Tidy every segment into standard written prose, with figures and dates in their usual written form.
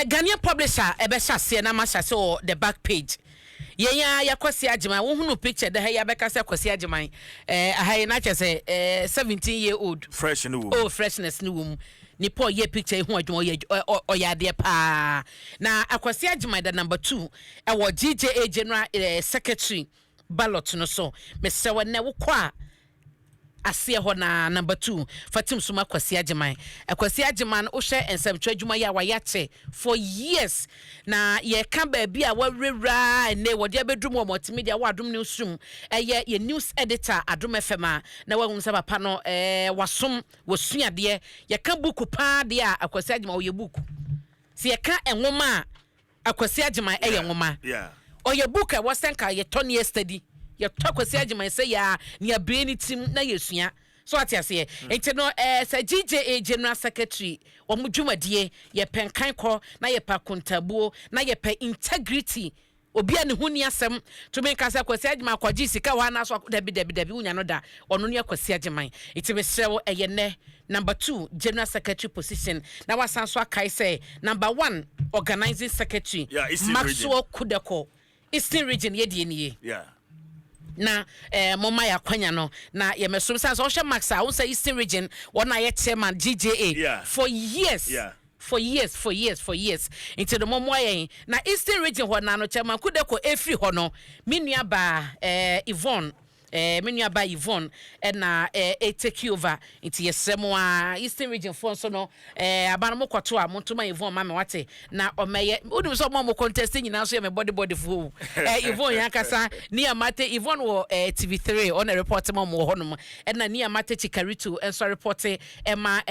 Ghanaian publisher ebesha se na masha so the back page. Yenya yakwasi agyeman wo hunu picture de ha ya beka se kwasi agyeman aha na kyese 17-year-old fresh in the womb. Oh, freshness ni wom ni po ye picture hu adwuma oyade pa na akwasi agyeman da number 2 e wo GJA general secretary ballot no so mese wona wo kwa asie ho na number 2 fatim suma kwasi agyeman akwasi agyeman wo hwe ensem twadwuma ya wa yache for years na ye ka ba bia wa rewra ne wo de bedrum wo multimedia wa Adom newsroom ye news editor Adom FM na wa hu papa no wasom wosuade ye ka book pa de a akwasi agyeman wo ye book si ye ka enwoma akwasi agyeman ye nwoma Yeah. o ye book e wo senka ye ton yesterday ye tokwasi agyeman say ya ne abreni tim na yesua so atiase enti no say GJA general secretary omudwumadie ye penkan ko na ye pa kontabuo na ye pa integrity obi a ne huni asem to me kasa kwasi agyeman kwaji sika wa na so dabi unya no da ono ne kwasi agyeman enti me sewo eye ne number 2 general secretary position na wasan so akai say number 1 organizing secretary Maxwell Kudeko Eastern region ye die nie Yeah. na mama ya kwanya no na ye mesom sanso o hwe max a wo say Eastern region wona ye chairman GJA for years. Yeah. For years into the momo yen na Eastern region ho na no chairman Kudeko efri ho no menua ba Yvonne menua ba Yvonne na take over into yesemo a Eastern region for so no aba no kwoto a montoma Yvonne ma me wate na o meye odum so mo contest nyina so ye me body fu Yvonne yakasa ni amate Yvonne wo TV3 on a report mo ho no na ni amate Chikarito enso report ema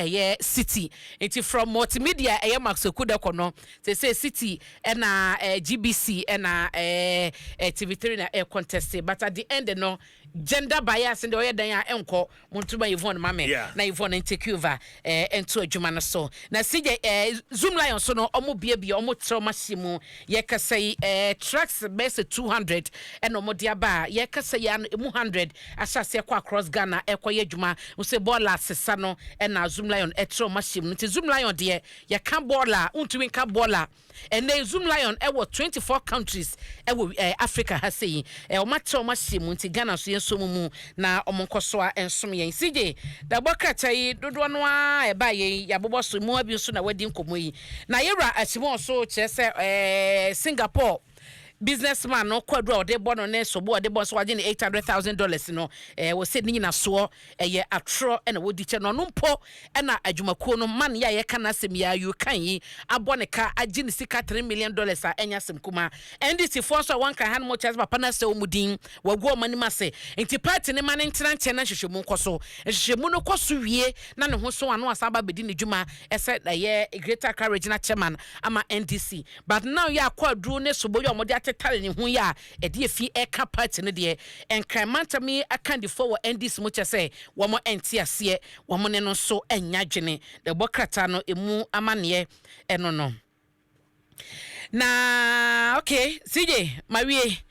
city into from multimedia Max Kudeko no say city na GBC na TV3 na contest but at the end no gender bias in the way dan enko montuma Yvonne mame na Yvonne take over ento adwuma no so na CJ Zoom Lion so no omo bia omo trauma simu ye kasai tracks base 200 and omo dia ba ye kasai ya 100 asase kwa across Ghana ekoye adwuma we say baller sesa no na Zoom Lion trauma simu nti Zoom Lion de ye kan baller untumi kan baller and then Zoom Lion ewo 24 countries ewo Africa ha sei omo trauma simu nti Ghana so mu na omonkoso a ensom yen CJ da bokata yi dodo no a e ba ye yabobo so mu abi so na wadi nkomo yi na yewra asimo so chese Singapore businessman no kwadro de bono ne sobo de boss waje ne $800,000 no wo se ni na so ye atro na wodi che no mpo na adwumakuo no man ya ye kana sem ya yu kan yi abone ka agi ne sika $3 million a enya sem kuma ndc for so wan kan han mo chance papa na se omudin wagu omani mase enti party ne man ntena nche na hwehwemu nkoso hwehwemu no koso wie na ne ho so anu asaba bedi ne dwuma ese da ye greater courage na chairman ama ndc but now ya kwadru ne sobo yo omode tale ni hu ya e de fi e ka party ne de enkramanta mi akandi for ndc mo chese wo mo enti ase wo mo ne no so enya dwene de bokrata no emu amane eno no na okay CJ mawie